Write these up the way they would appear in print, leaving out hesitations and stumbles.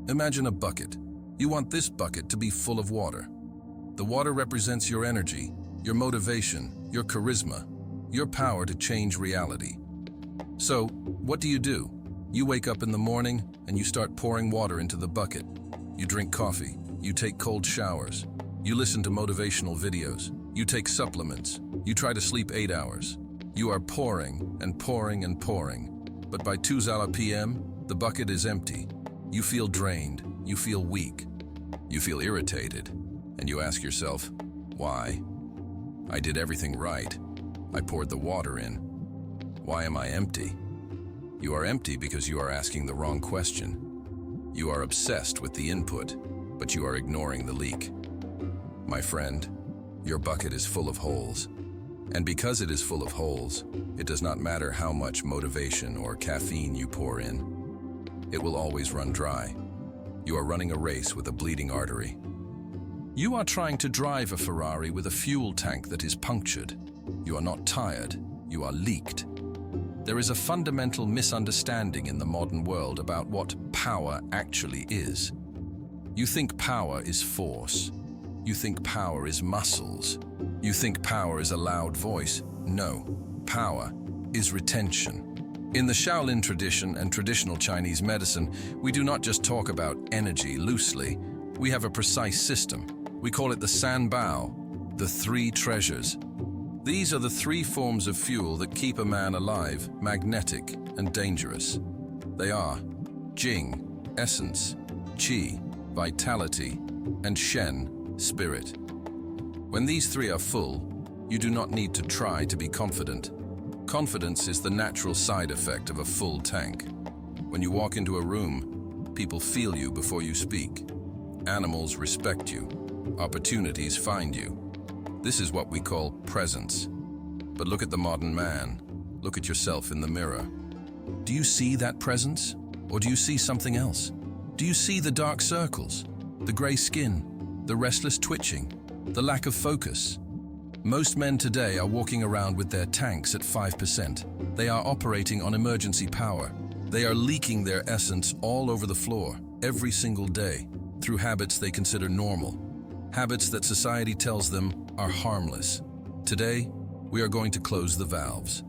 Imagine a bucket. You want this bucket to be full of water. The water represents your energy, your motivation, your charisma, your power to change reality. So, what do? You wake up in the morning and you start pouring water into the bucket. You drink coffee, you take cold showers, you listen to motivational videos, you take supplements, you try to sleep 8 hours. You are pouring and pouring and pouring. But by 2 p.m., the bucket is empty. You feel drained, you feel weak, you feel irritated, and you ask yourself, why? I did everything right. I poured the water in. Why am I empty? You are empty because you are asking the wrong question. You are obsessed with the input, but you are ignoring the leak. My friend, your bucket is full of holes. And because it is full of holes, it does not matter how much motivation or caffeine you pour in. It will always run dry. You are running a race with a bleeding artery. You are trying to drive a Ferrari with a fuel tank that is punctured. You are not tired, you are leaked. There is a fundamental misunderstanding in the modern world about what power actually is. You think power is force. You think power is muscles. You think power is a loud voice. No, power is retention. In the Shaolin tradition and traditional Chinese medicine, we do not just talk about energy loosely. We have a precise system. We call it the San Bao, the 3 treasures. These are the 3 forms of fuel that keep a man alive, magnetic, and dangerous. They are Jing, essence, Qi, vitality, and Shen, spirit. When these 3 are full, you do not need to try to be confident. Confidence is the natural side effect of a full tank. When you walk into a room, people feel you before you speak. Animals respect you. Opportunities find you. This is what we call presence. But look at the modern man. Look at yourself in the mirror. Do you see that presence? Or do you see something else? Do you see the dark circles, the gray skin, the restless twitching, the lack of focus? Most men today are walking around with their tanks at 5%. They are operating on emergency power. They are leaking their essence all over the floor, every single day, through habits they consider normal. Habits that society tells them are harmless. Today, we are going to close the valves.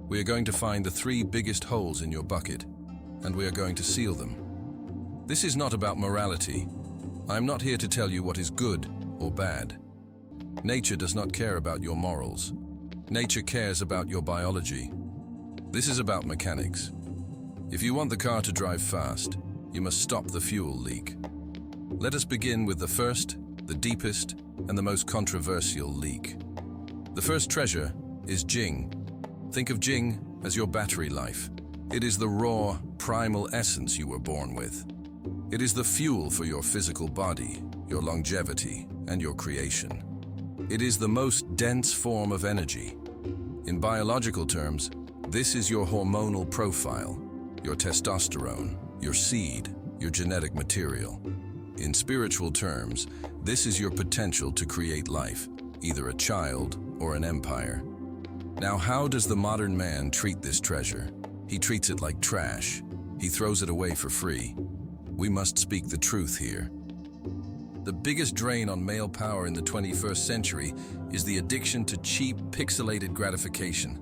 We are going to find the 3 biggest holes in your bucket, and we are going to seal them. This is not about morality. I'm not here to tell you what is good or bad. Nature does not care about your morals. Nature cares about your biology. This is about mechanics. If you want the car to drive fast, you must stop the fuel leak. Let us begin with the first, the deepest, and the most controversial leak. The first treasure is Jing. Think of Jing as your battery life. It is the raw, primal essence you were born with. It is the fuel for your physical body, your longevity, and your creation. It is the most dense form of energy. In biological terms, this is your hormonal profile, your testosterone, your seed, your genetic material. In spiritual terms, this is your potential to create life, either a child or an empire. Now, how does the modern man treat this treasure? He treats it like trash. He throws it away for free. We must speak the truth here. The biggest drain on male power in the 21st century is the addiction to cheap, pixelated gratification.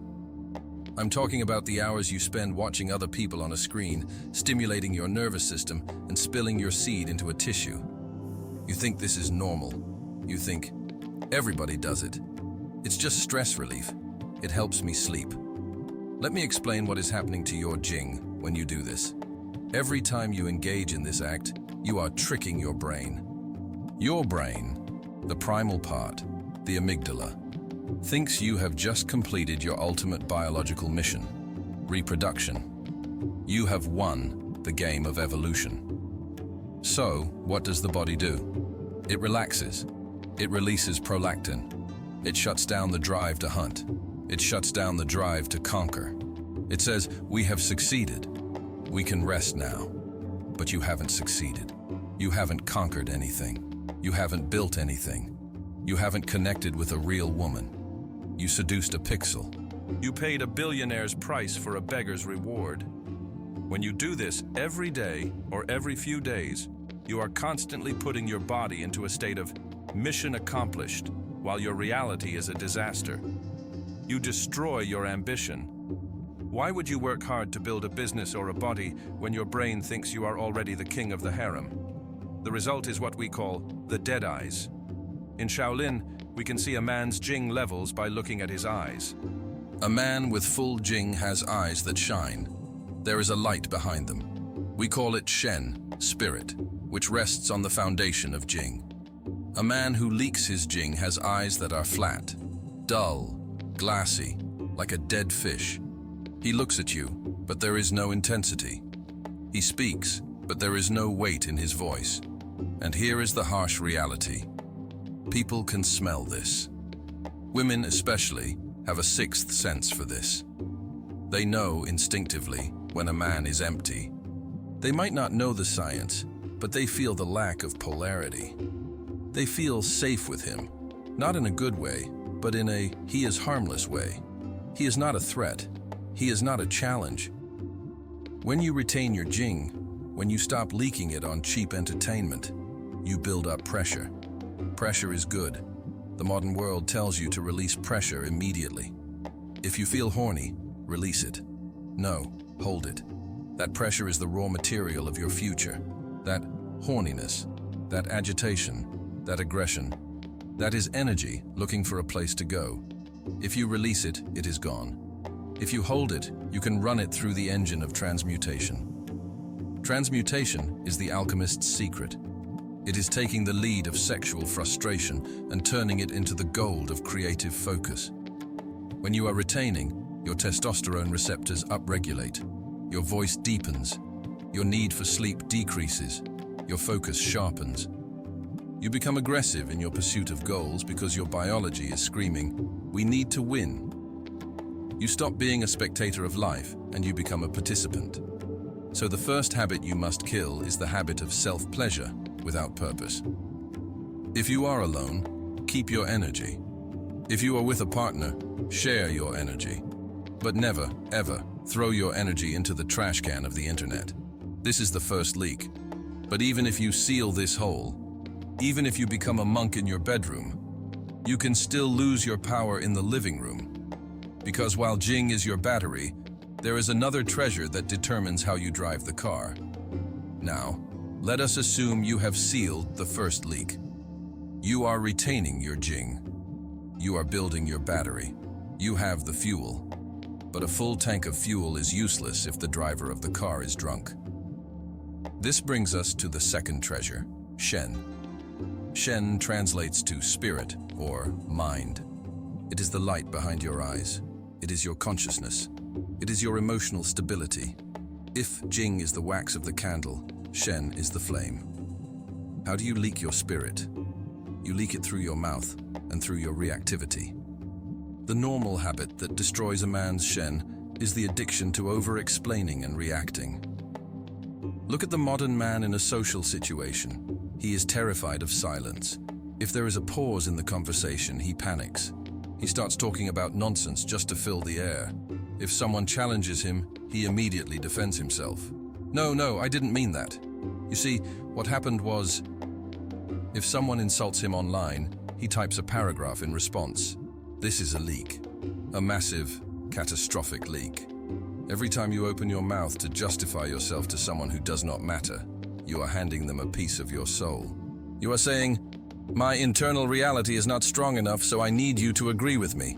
I'm talking about the hours you spend watching other people on a screen, stimulating your nervous system and spilling your seed into a tissue. You think this is normal. You think, everybody does it. It's just stress relief. It helps me sleep. Let me explain what is happening to your Jing when you do this. Every time you engage in this act, you are tricking your brain. Your brain, the primal part, the amygdala, thinks you have just completed your ultimate biological mission, reproduction. You have won the game of evolution. So, what does the body do? It relaxes. It releases prolactin. It shuts down the drive to hunt. It shuts down the drive to conquer. It says, we have succeeded. We can rest now. But you haven't succeeded. You haven't conquered anything. You haven't built anything. You haven't connected with a real woman. You seduced a pixel. You paid a billionaire's price for a beggar's reward. When you do this every day or every few days, you are constantly putting your body into a state of mission accomplished, while your reality is a disaster. You destroy your ambition. Why would you work hard to build a business or a body when your brain thinks you are already the king of the harem? The result is what we call the dead eyes. In Shaolin, we can see a man's Jing levels by looking at his eyes. A man with full Jing has eyes that shine. There is a light behind them. We call it Shen, spirit, which rests on the foundation of Jing. A man who leaks his Jing has eyes that are flat, dull, glassy, like a dead fish. He looks at you, but there is no intensity. He speaks, but there is no weight in his voice. And here is the harsh reality. People can smell this. Women especially have a sixth sense for this. They know instinctively when a man is empty. They might not know the science, but they feel the lack of polarity. They feel safe with him, not in a good way, but in a he is harmless way. He is not a threat. He is not a challenge. When you retain your Jing, when you stop leaking it on cheap entertainment, you build up pressure. Pressure is good. The modern world tells you to release pressure immediately. If you feel horny, release it. No, hold it. That pressure is the raw material of your future. That horniness, that agitation, that aggression, that is energy looking for a place to go. If you release it, it is gone. If you hold it, you can run it through the engine of transmutation. Transmutation is the alchemist's secret. It is taking the lead of sexual frustration and turning it into the gold of creative focus. When you are retaining, your testosterone receptors upregulate, your voice deepens, your need for sleep decreases, your focus sharpens. You become aggressive in your pursuit of goals because your biology is screaming, "We need to win." You stop being a spectator of life and you become a participant. So the first habit you must kill is the habit of self-pleasure without purpose. If you are alone, keep your energy. If you are with a partner, share your energy. But never, ever throw your energy into the trash can of the internet. This is the first leak. But even if you seal this hole, even if you become a monk in your bedroom, you can still lose your power in the living room. Because while Jing is your battery, there is another treasure that determines how you drive the car. Now, let us assume you have sealed the first leak. You are retaining your Jing. You are building your battery. You have the fuel. But a full tank of fuel is useless if the driver of the car is drunk. This brings us to the second treasure, Shen. Shen translates to spirit or mind. It is the light behind your eyes. It is your consciousness. It is your emotional stability. If Jing is the wax of the candle, Shen is the flame. How do you leak your spirit? You leak it through your mouth and through your reactivity. The normal habit that destroys a man's Shen is the addiction to over-explaining and reacting. Look at the modern man in a social situation. He is terrified of silence. If there is a pause in the conversation, he panics. He starts talking about nonsense just to fill the air. If someone challenges him, he immediately defends himself. No, I didn't mean that. You see, what happened was, if someone insults him online, he types a paragraph in response. This is a leak. A massive, catastrophic leak. Every time you open your mouth to justify yourself to someone who does not matter, you are handing them a piece of your soul. You are saying, "My internal reality is not strong enough, so I need you to agree with me."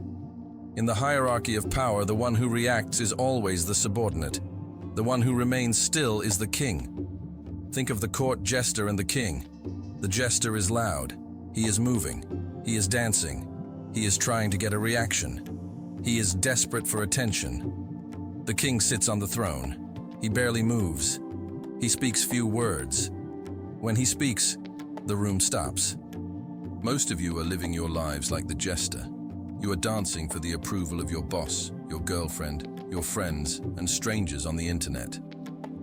In the hierarchy of power, the one who reacts is always the subordinate. The one who remains still is the king. Think of the court jester and the king. The jester is loud. He is moving. He is dancing. He is trying to get a reaction. He is desperate for attention. The king sits on the throne. He barely moves. He speaks few words. When he speaks, the room stops. Most of you are living your lives like the jester. You are dancing for the approval of your boss, your girlfriend, your friends, and strangers on the internet.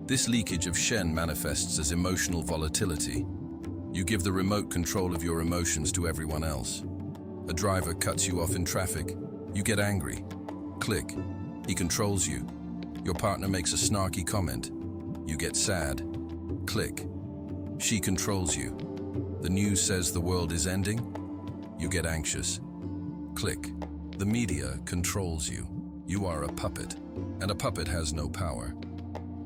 This leakage of Shen manifests as emotional volatility. You give the remote control of your emotions to everyone else. A driver cuts you off in traffic. You get angry. Click. He controls you. Your partner makes a snarky comment. You get sad. Click. She controls you. The news says the world is ending. You get anxious. Click. The media controls you. You are a puppet, and a puppet has no power.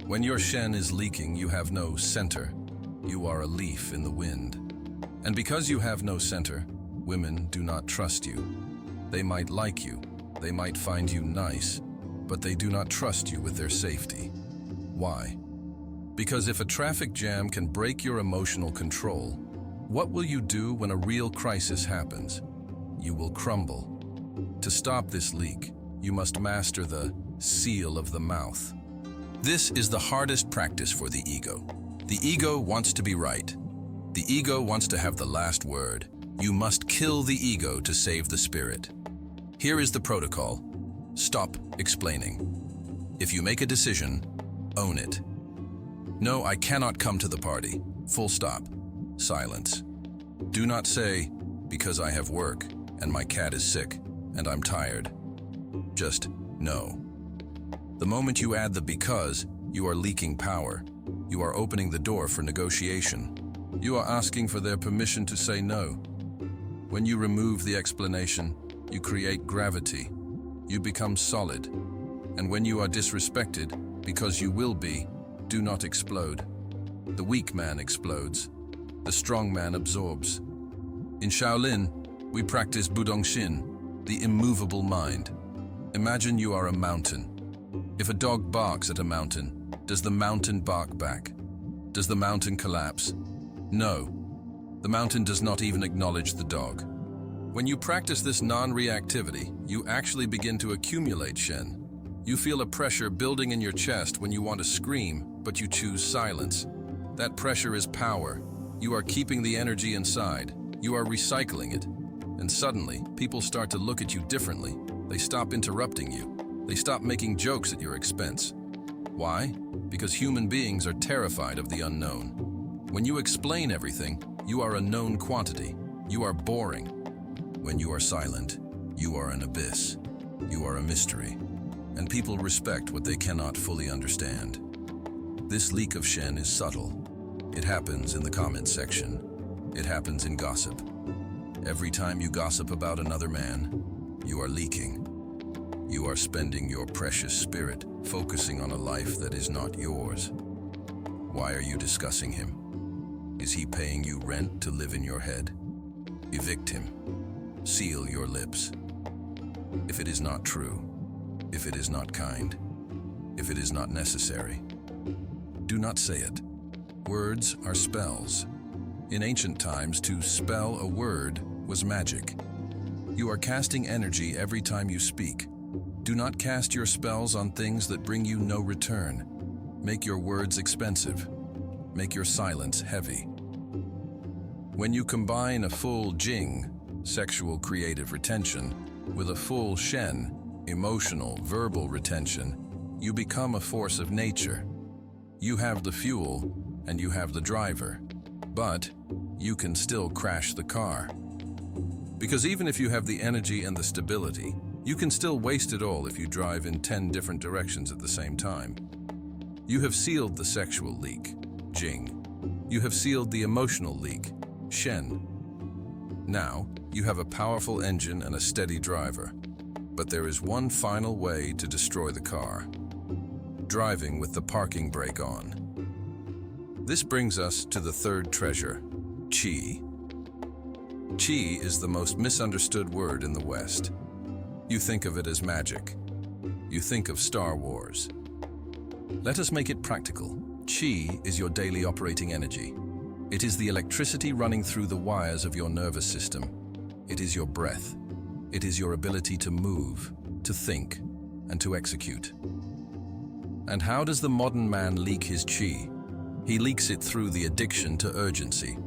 When your Shen is leaking, you have no center. You are a leaf in the wind. And because you have no center, women do not trust you. They might like you, they might find you nice, but they do not trust you with their safety. Why? Because if a traffic jam can break your emotional control, what will you do when a real crisis happens? You will crumble. To stop this leak, you must master the seal of the mouth. This is the hardest practice for the ego. The ego wants to be right. The ego wants to have the last word. You must kill the ego to save the spirit. Here is the protocol. Stop explaining. If you make a decision, own it. No, I cannot come to the party. Full stop. Silence. Do not say, because I have work, and my cat is sick, and I'm tired. Just no. The moment you add the because, you are leaking power. You are opening the door for negotiation. You are asking for their permission to say no. When you remove the explanation, you create gravity. You become solid. And when you are disrespected, because you will be, do not explode. The weak man explodes. The strong man absorbs. In Shaolin, we practice Budong-shin, the immovable mind. Imagine you are a mountain. If a dog barks at a mountain, does the mountain bark back? Does the mountain collapse? No. The mountain does not even acknowledge the dog. When you practice this non-reactivity, you actually begin to accumulate Shen. You feel a pressure building in your chest when you want to scream, but you choose silence. That pressure is power. You are keeping the energy inside. You are recycling it. And suddenly, people start to look at you differently. They stop interrupting you. They stop making jokes at your expense. Why? Because human beings are terrified of the unknown. When you explain everything, you are a known quantity. You are boring. When you are silent, you are an abyss. You are a mystery. And people respect what they cannot fully understand. This leak of Shen is subtle. It happens in the comment section. It happens in gossip. Every time you gossip about another man, you are leaking. You are spending your precious spirit focusing on a life that is not yours. Why are you discussing him? Is he paying you rent to live in your head? Evict him. Seal your lips. If it is not true, if it is not kind, if it is not necessary, do not say it. Words are spells. In ancient times, to spell a word was magic. You are casting energy every time you speak. Do not cast your spells on things that bring you no return. Make your words expensive. Make your silence heavy. When you combine a full Jing, sexual creative retention, with a full Shen, emotional verbal retention, you become a force of nature. You have the fuel and you have the driver, but you can still crash the car. Because even if you have the energy and the stability, you can still waste it all if you drive in 10 different directions at the same time. You have sealed the sexual leak, Jing. You have sealed the emotional leak, Shen. Now, you have a powerful engine and a steady driver. But there is one final way to destroy the car. Driving with the parking brake on. This brings us to the third treasure, Qi. Qi is the most misunderstood word in the West. You think of it as magic. You think of Star Wars. Let us make it practical. Qi is your daily operating energy. It is the electricity running through the wires of your nervous system. It is your breath. It is your ability to move, to think, and to execute. And how does the modern man leak his Qi? He leaks it through the addiction to urgency.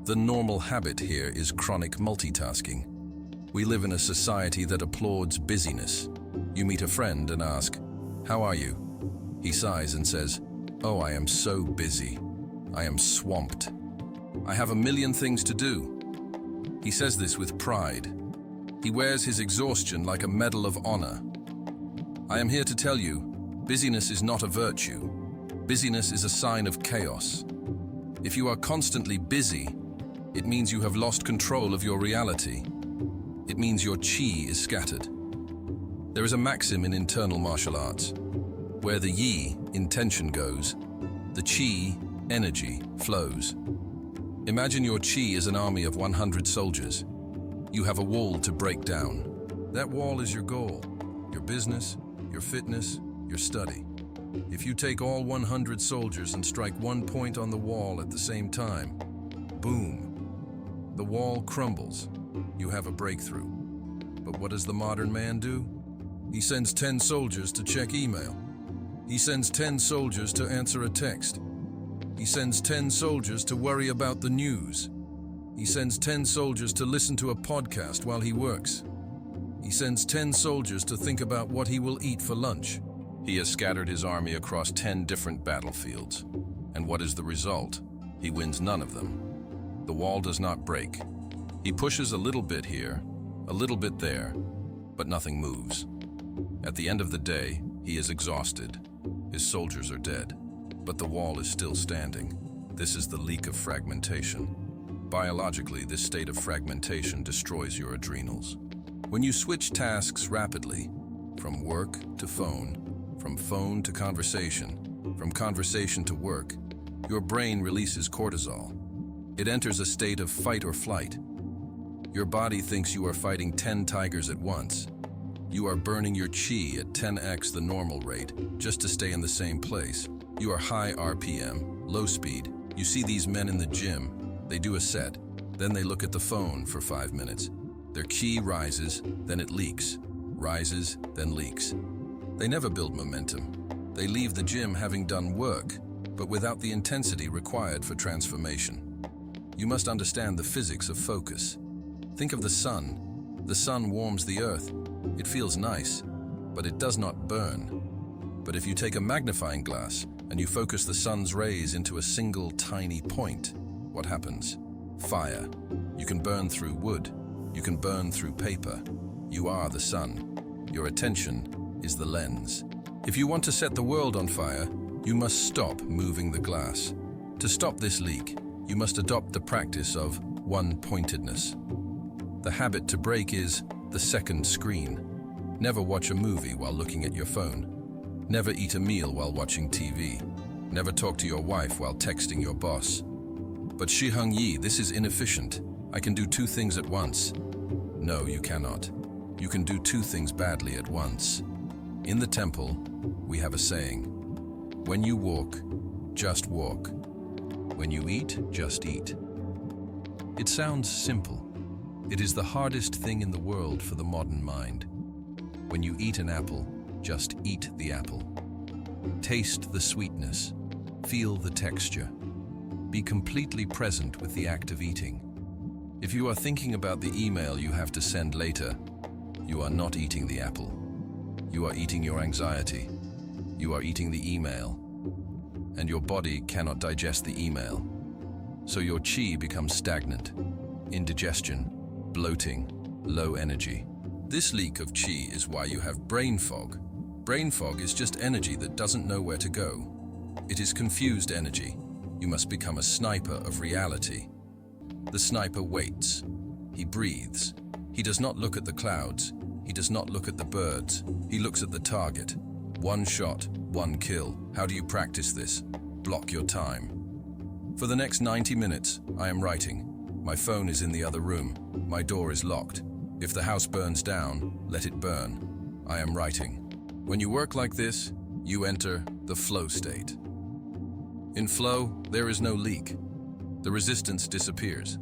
The normal habit here is chronic multitasking. We live in a society that applauds busyness. You meet a friend and ask, "How are you?" He sighs and says, "Oh, I am so busy. I am swamped. I have a million things to do." He says this with pride. He wears his exhaustion like a medal of honor. I am here to tell you, busyness is not a virtue. Busyness is a sign of chaos. If you are constantly busy, it means you have lost control of your reality. It means your chi is scattered. There is a maxim in internal martial arts. Where the yi, intention, goes, the chi, energy, flows. Imagine your chi is an army of 100 soldiers. You have a wall to break down. That wall is your goal, your business, your fitness, your study. If you take all 100 soldiers and strike one point on the wall at the same time, boom, the wall crumbles. You have a breakthrough. But what does the modern man do? He sends 10 soldiers to check email. He sends 10 soldiers to answer a text. He sends 10 soldiers to worry about the news. He sends 10 soldiers to listen to a podcast while he works. He sends 10 soldiers to think about what he will eat for lunch. He has scattered his army across 10 different battlefields. And what is the result? He wins none of them. The wall does not break. He pushes a little bit here, a little bit there, but nothing moves. At the end of the day, he is exhausted. His soldiers are dead, but the wall is still standing. This is the leak of fragmentation. Biologically, this state of fragmentation destroys your adrenals. When you switch tasks rapidly, from work to phone, from phone to conversation, from conversation to work, your brain releases cortisol. It enters a state of fight or flight. Your body thinks you are fighting 10 tigers at once. You are burning your chi at 10x the normal rate just to stay in the same place. You are high RPM, low speed. You see these men in the gym. They do a set, then they look at the phone for 5 minutes. Their chi rises, then it leaks. Rises, then leaks. They never build momentum. They leave the gym having done work, but without the intensity required for transformation. You must understand the physics of focus. Think of the sun. The sun warms the earth. It feels nice, but it does not burn. But if you take a magnifying glass and you focus the sun's rays into a single tiny point, what happens? Fire. You can burn through wood. You can burn through paper. You are the sun. Your attention is the lens. If you want to set the world on fire, you must stop moving the glass. To stop this leak, you must adopt the practice of one-pointedness. The habit to break is the second screen. Never watch a movie while looking at your phone. Never eat a meal while watching TV. Never talk to your wife while texting your boss. But Shi Heng Yi, this is inefficient. I can do 2 things at once. No, you cannot. You can do 2 things badly at once. In the temple, we have a saying. When you walk, just walk. When you eat, just eat. It sounds simple. It is the hardest thing in the world for the modern mind. When you eat an apple, just eat the apple. Taste the sweetness. Feel the texture. Be completely present with the act of eating. If you are thinking about the email you have to send later, you are not eating the apple. You are eating your anxiety. You are eating the email. And your body cannot digest the email. So your chi becomes stagnant, indigestion, bloating, low energy. This leak of chi is why you have brain fog. Brain fog is just energy that doesn't know where to go. It is confused energy. You must become a sniper of reality. The sniper waits. He breathes. He does not look at the clouds. He does not look at the birds. He looks at the target. One shot, one kill. How do you practice this? Block your time. For the next 90 minutes, I am writing. My phone is in the other room. My door is locked. If the house burns down, let it burn. I am writing. When you work like this, you enter the flow state. In flow, there is no leak. The resistance disappears.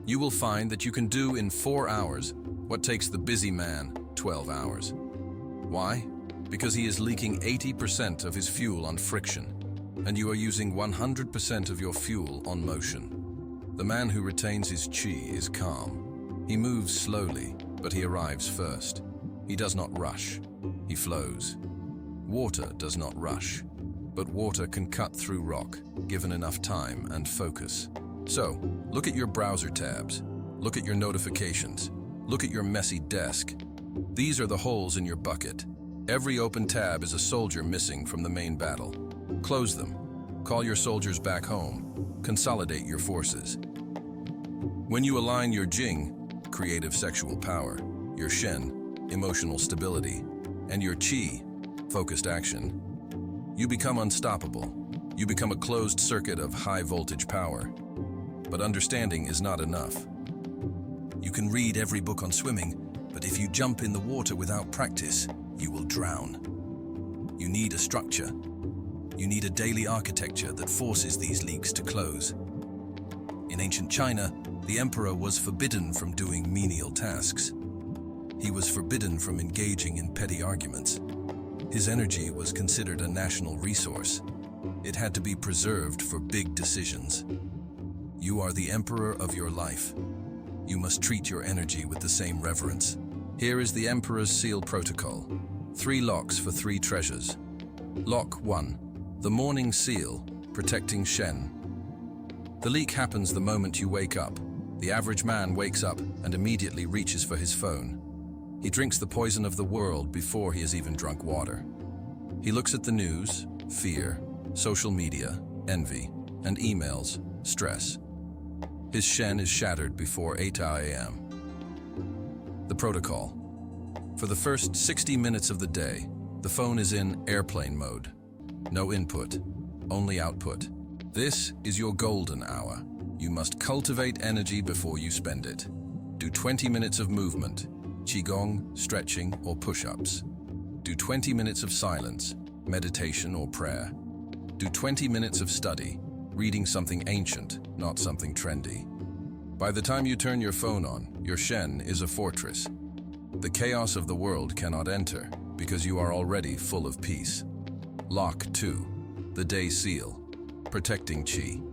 You will find that you can do in 4 hours what takes the busy man 12 hours. Why? Because he is leaking 80% of his fuel on friction, and you are using 100% of your fuel on motion. The man who retains his chi is calm. He moves slowly, but he arrives first. He does not rush. He flows. Water does not rush, but water can cut through rock, given enough time and focus. So, look at your browser tabs. Look at your notifications. Look at your messy desk. These are the holes in your bucket. Every open tab is a soldier missing from the main battle. Close them. Call your soldiers back home. Consolidate your forces. When you align your Jing, creative sexual power, your Shen, emotional stability, and your Qi, focused action, you become unstoppable. You become a closed circuit of high-voltage power. But understanding is not enough. You can read every book on swimming, but if you jump in the water without practice, you will drown. You need a structure. You need a daily architecture that forces these leaks to close. In ancient China, the emperor was forbidden from doing menial tasks. He was forbidden from engaging in petty arguments. His energy was considered a national resource. It had to be preserved for big decisions. You are the emperor of your life. You must treat your energy with the same reverence. Here is the Emperor's Seal Protocol. 3 locks for 3 treasures. Lock 1. The Morning Seal, protecting Shen. The leak happens the moment you wake up. The average man wakes up and immediately reaches for his phone. He drinks the poison of the world before he has even drunk water. He looks at the news, fear, social media, envy, and emails, stress. His Shen is shattered before 8 a.m. The protocol. For the first 60 minutes of the day, the phone is in airplane mode. No input, only output. This is your golden hour. You must cultivate energy before you spend it. Do 20 minutes of movement, qigong, stretching, or push-ups. Do 20 minutes of silence, meditation or prayer. Do 20 minutes of study, reading something ancient, not something trendy. By the time you turn your phone on, your Shen is a fortress. The chaos of the world cannot enter, because you are already full of peace. Lock 2. The Day Seal. Protecting Qi.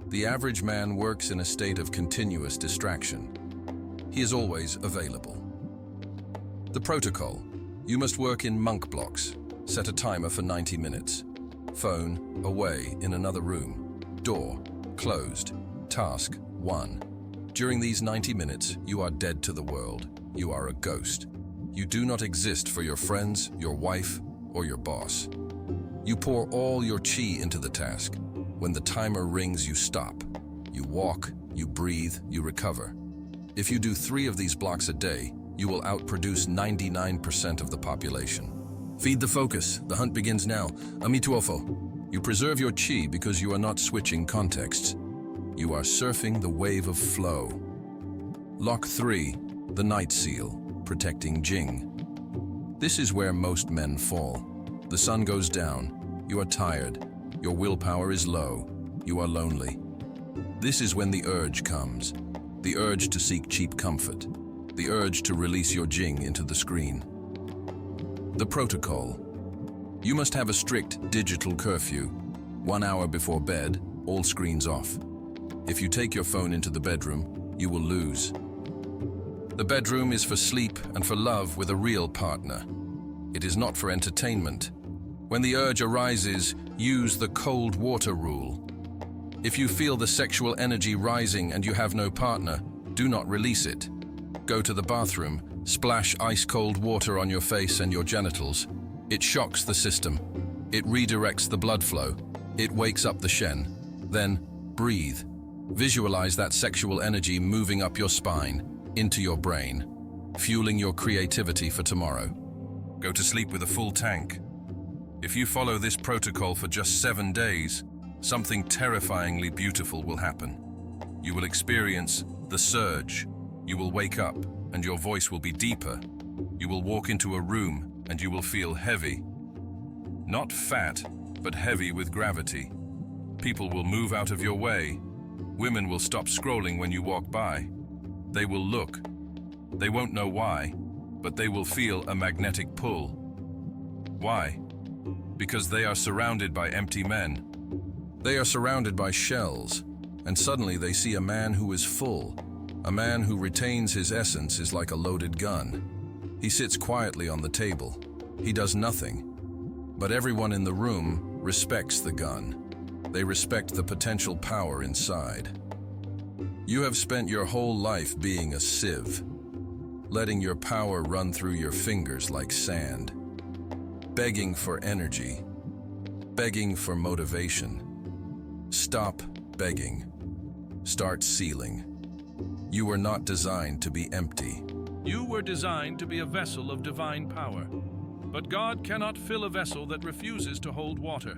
The average man works in a state of continuous distraction. He is always available. The protocol. You must work in monk blocks. Set a timer for 90 minutes. Phone, away in another room. Door, closed. Task 1. During these 90 minutes, you are dead to the world. You are a ghost. You do not exist for your friends, your wife, or your boss. You pour all your Qi into the task. When the timer rings, you stop. You walk, you breathe, you recover. If you do 3 of these blocks a day, you will outproduce 99% of the population. Feed the focus. The hunt begins now. Amituofo. You preserve your Qi because you are not switching contexts. You are surfing the wave of flow. Lock 3. The Night Seal. Protecting Jing. This is where most men fall. The sun goes down. You are tired. Your willpower is low. You are lonely. This is when the urge comes. The urge to seek cheap comfort. The urge to release your Jing into the screen. The protocol. You must have a strict digital curfew. 1 hour before bed, all screens off. If you take your phone into the bedroom, you will lose. The bedroom is for sleep and for love with a real partner. It is not for entertainment. When the urge arises, use the cold water rule. If you feel the sexual energy rising and you have no partner, do not release it. Go to the bathroom, splash ice-cold water on your face and your genitals. It shocks the system. It redirects the blood flow. It wakes up the Shen. Then, breathe. Visualize that sexual energy moving up your spine, into your brain, fueling your creativity for tomorrow. Go to sleep with a full tank. If you follow this protocol for just 7 days, something terrifyingly beautiful will happen. You will experience the surge. You will wake up, and your voice will be deeper. You will walk into a room, and you will feel heavy. Not fat, but heavy with gravity. People will move out of your way. Women will stop scrolling when you walk by. They will look. They won't know why, but they will feel a magnetic pull. Why? Because they are surrounded by empty men. They are surrounded by shells, and suddenly they see a man who is full. A man who retains his essence is like a loaded gun. He sits quietly on the table. He does nothing. But everyone in the room respects the gun. They respect the potential power inside. You have spent your whole life being a sieve, letting your power run through your fingers like sand, begging for energy, begging for motivation. Stop begging. Start sealing. You were not designed to be empty. You were designed to be a vessel of divine power, but God cannot fill a vessel that refuses to hold water.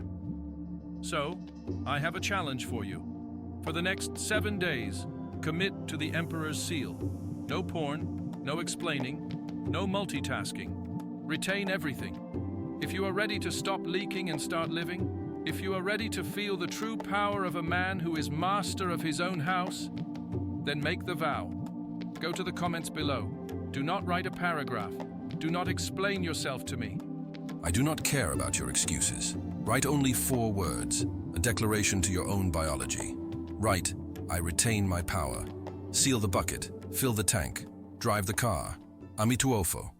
So, I have a challenge for you. For the next 7 days, commit to the Emperor's seal. No porn, no explaining, no multitasking. Retain everything. If you are ready to stop leaking and start living, if you are ready to feel the true power of a man who is master of his own house, then make the vow. Go to the comments below. Do not write a paragraph. Do not explain yourself to me. I do not care about your excuses. Write only 4 words, a declaration to your own biology. Write, I retain my power. Seal the bucket, fill the tank, drive the car. Amituofo.